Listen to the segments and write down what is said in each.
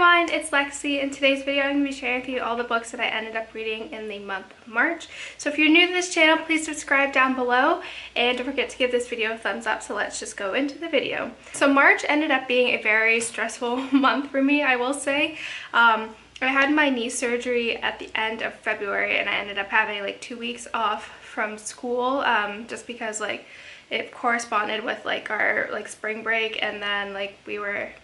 everyone, it's Lexi. In today's video I'm going to be sharing with you all the books that I ended up reading in the month of March. So if you're new to this channel, please subscribe down below and don't forget to give this video a thumbs up. So let's just go into the video. So March ended up being a very stressful month for me, I will say. I had my knee surgery at the end of February and I ended up having like 2 weeks off from school just because it corresponded with our spring break, and then my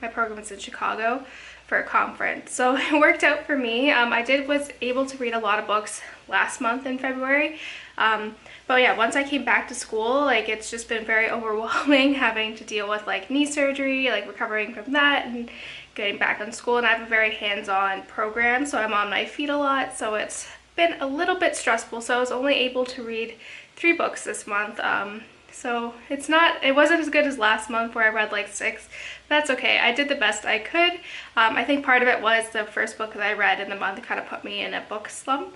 program was in Chicago for a conference, so it worked out for me. Was able to read a lot of books last month in February, but yeah, once I came back to school, it's just been very overwhelming having to deal with knee surgery, recovering from that and getting back on school. And I have a very hands-on program, so I'm on my feet a lot, so it's been a little bit stressful. So I was only able to read 3 books this month. So it wasn't as good as last month where I read 6. That's okay. I did the best I could. I think part of it was the first book that I read in the month kind of put me in a book slump,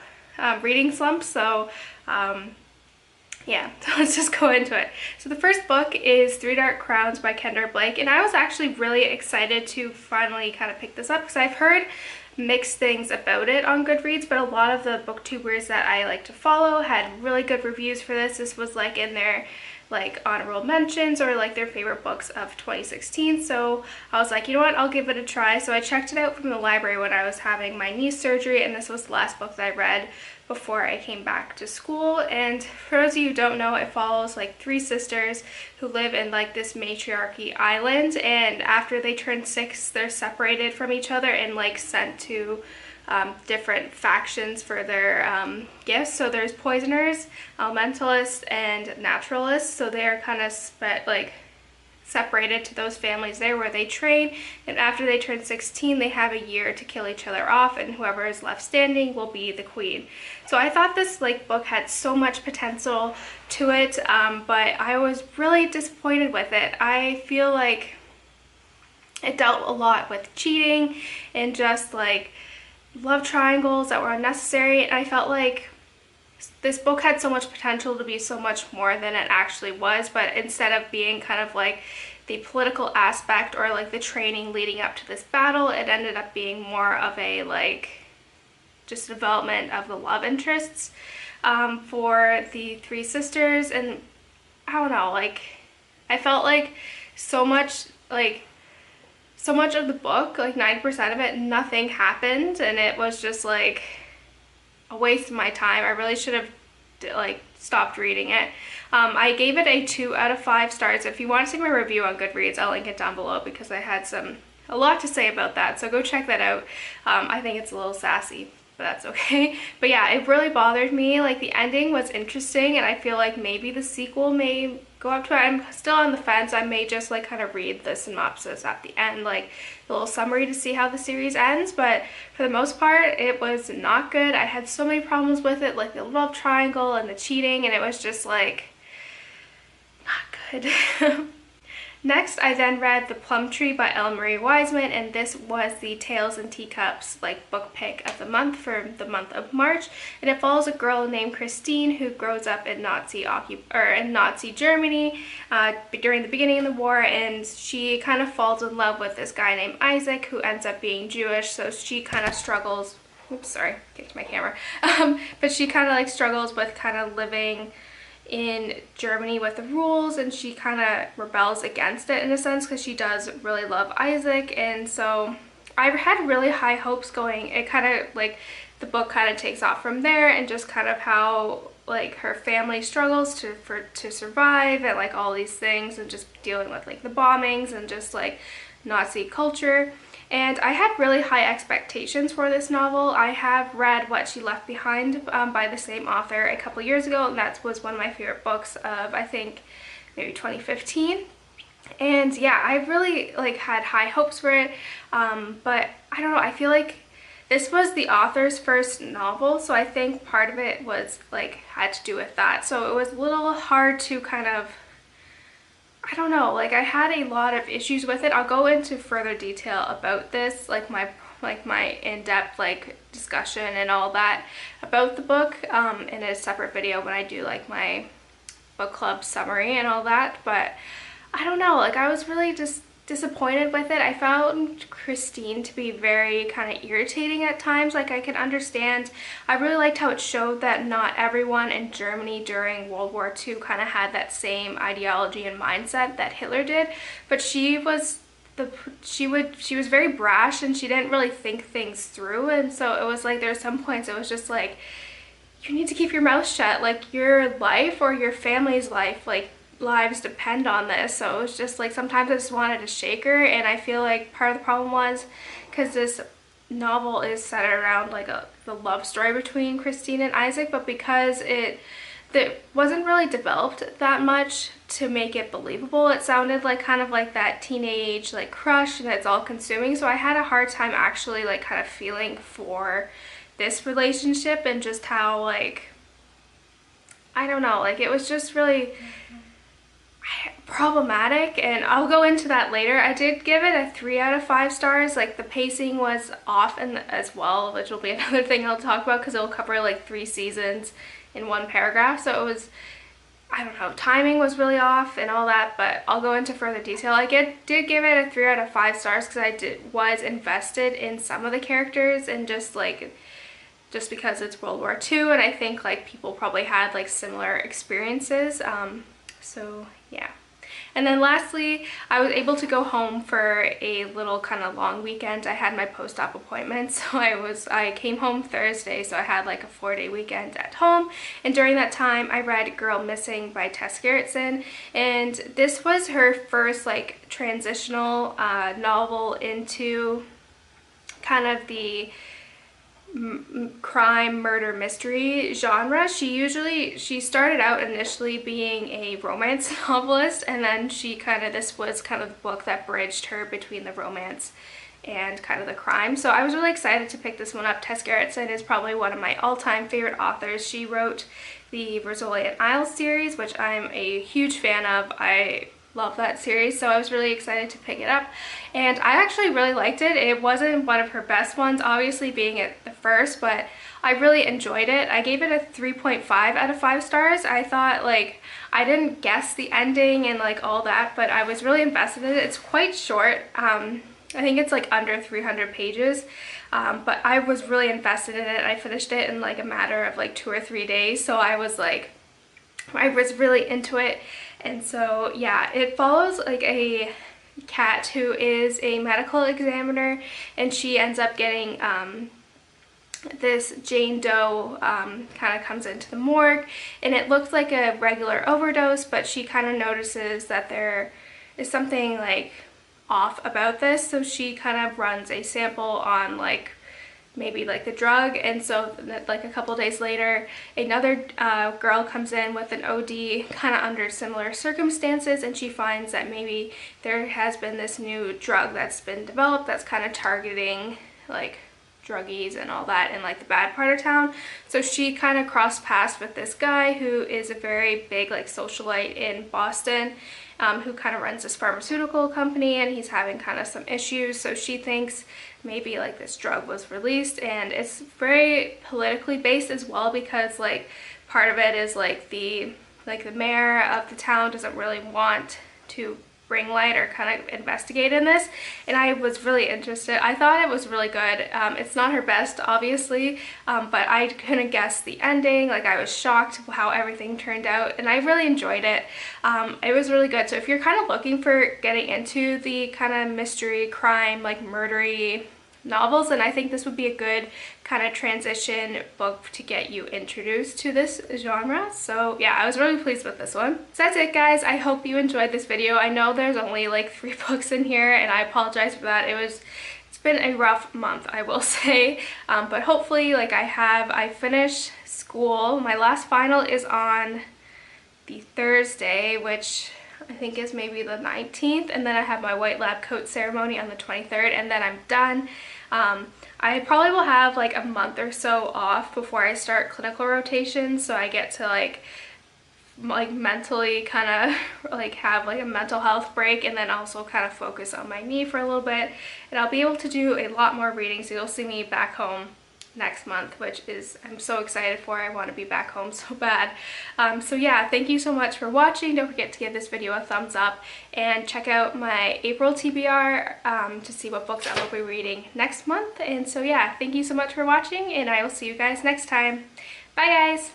reading slump. So yeah, so let's just go into it. So the first book is Three Dark Crowns by Kendare, and I was actually really excited to finally kind of pick this up because I've heard mixed things about it on Goodreads, but a lot of the booktubers that I like to follow had really good reviews for this. This was in their honorable mentions or their favorite books of 2016. So I was you know what, I'll give it a try. So I checked it out from the library when I was having my knee surgery, and this was the last book that I read before I came back to school. And for those of you who don't know, it follows 3 sisters who live in this matriarchy island, and after they turn 6 they're separated from each other and sent to different factions for their gifts. So there's poisoners, elementalists, and naturalists. So they're kind of separated to those families there where they train, and after they turn 16 they have a year to kill each other off, and whoever is left standing will be the queen. So I thought this book had so much potential to it, but I was really disappointed with it. I feel it dealt a lot with cheating and just love triangles that were unnecessary, and I felt this book had so much potential to be so much more than it actually was. But instead of being kind of the political aspect or the training leading up to this battle, it ended up being more of a just development of the love interests for the 3 sisters. And I don't know, I felt so much of the book, 90% of it, nothing happened, and it was just a waste of my time. I really should have stopped reading it. I gave it a 2 out of 5 stars. If you want to see my review on Goodreads, I'll link it down below because I had a lot to say about that, so go check that out. I think it's a little sassy, but that's okay. But yeah, it really bothered me. The ending was interesting, and I feel maybe the sequel may go up to it. I'm still on the fence. I may just kind of read the synopsis at the end, the little summary, to see how the series ends. But for the most part it was not good. I had so many problems with it, the love triangle and the cheating, and it was just not good. Next, I then read The Plum Tree by Marie Wisemen, and this was the Tales and Teacups book pick of the month for the month of March. And it follows a girl named Christine who grows up in Nazi Germany during the beginning of the war, and she kind of falls in love with this guy named Isaac who ends up being Jewish. So she kind of struggles. Oops, sorry, get to my camera. But she kind of struggles with kind of living in Germany with the rules, and she kind of rebels against it in a sense because she does really love Isaac. And so I had really high hopes going. It kind of the book kind of takes off from there, and just kind of how her family struggles to survive, and all these things, and just dealing with the bombings and just Nazi culture. And I had really high expectations for this novel. I have read What She Left Behind by the same author a couple years ago, and that was one of my favorite books of, I think, maybe 2015. And yeah, I really had high hopes for it, but I don't know, I feel this was the author's first novel, so I think part of it was had to do with that. So it was a little hard to kind of, I don't know, I had a lot of issues with it. I'll go into further detail about this, my in-depth discussion and all that about the book in a separate video when I do my book club summary and all that. But I don't know, I was really just disappointed with it. I found Christine to be very kind of irritating at times. Like, I can understand, I really liked how it showed that not everyone in Germany during World War II kind of had that same ideology and mindset that Hitler did, but she was very brash, and she didn't really think things through. And so it was like, there were some points it was just like, you need to keep your mouth shut. Like, your life or your family's life, like, lives depend on this. So it was just like, sometimes I just wanted to shake her. And I feel like part of the problem was because this novel is set around like the love story between Christine and Isaac, but because it wasn't really developed that much to make it believable, it sounded like kind of like that teenage like crush, and it's all consuming. So I had a hard time actually like kind of feeling for this relationship, and just how, like, I don't know, like, it was just really problematic. And I'll go into that later. I did give it a 3 out of 5 stars. Like, the pacing was off as well, which will be another thing I'll talk about because it'll cover like 3 seasons in one paragraph. So it was, I don't know, timing was really off and all that, but I'll go into further detail. I did give it a 3 out of 5 stars because I was invested in some of the characters, and just because it's World War II, and I think like people probably had like similar experiences. So yeah. And then lastly, I was able to go home for a little kind of long weekend. I had my post-op appointment, so I came home Thursday, so I had like a 4-day weekend at home. And during that time, I read Girl Missing by Tess Gerritsen, and this was her first like transitional novel into kind of the crime, murder, mystery genre. She started out initially being a romance novelist, and then this was kind of the book that bridged her between the romance and kind of the crime. So I was really excited to pick this one up. Tess Gerritsen is probably one of my all-time favorite authors. She wrote the Vermilion Isles series, which I'm a huge fan of. I love that series, so I was really excited to pick it up, and I actually really liked it. It wasn't one of her best ones, obviously, being at the first, but I really enjoyed it. I gave it a 3.5 out of 5 stars. I thought, like, I didn't guess the ending and like all that, but I was really invested in it. It's quite short. I think it's like under 300 pages, but I was really invested in it. I finished it in like a matter of like 2 or 3 days, so I was really into it. And so yeah, it follows like a cat who is a medical examiner, and she ends up getting this Jane Doe kind of comes into the morgue, and it looked like a regular overdose, but she kind of notices that there is something like off about this, so she kind of runs a sample on like maybe like the drug. And so like a couple days later, another girl comes in with an OD kind of under similar circumstances, and she finds that maybe there has been this new drug that's been developed that's kind of targeting like druggies and all that in like the bad part of town. So she kind of crossed paths with this guy who is a very big like socialite in Boston, who kind of runs this pharmaceutical company, and he's having kind of some issues. So she thinks maybe like this drug was released, and it's very politically based as well, because like part of it is like the mayor of the town doesn't really want to bring light or kind of investigate in this, and I was really interested. I thought it was really good. It's not her best, obviously, but I couldn't guess the ending. Like, I was shocked how everything turned out, and I really enjoyed it. It was really good. So if you're kind of looking for getting into the kind of mystery, crime, like murdery novels, and I think this would be a good kind of transition book to get you introduced to this genre. So yeah, I was really pleased with this one. So that's it, guys. I hope you enjoyed this video. I know there's only like 3 books in here, and I apologize for that. It's been a rough month, I will say, but hopefully like I finished school. My last final is on the Thursday, which I think is maybe the 19th, and then I have my white lab coat ceremony on the 23rd, and then I'm done. I probably will have like a month or so off before I start clinical rotations, so I get to like mentally kind of like have like a mental health break, and then also kind of focus on my knee for a little bit, and I'll be able to do a lot more reading. So you'll see me back home next month, which is I'm so excited for. I want to be back home so bad. So yeah, thank you so much for watching. Don't forget to give this video a thumbs up and check out my April TBR to see what books I will be reading next month. And so yeah, thank you so much for watching, and I will see you guys next time. Bye guys!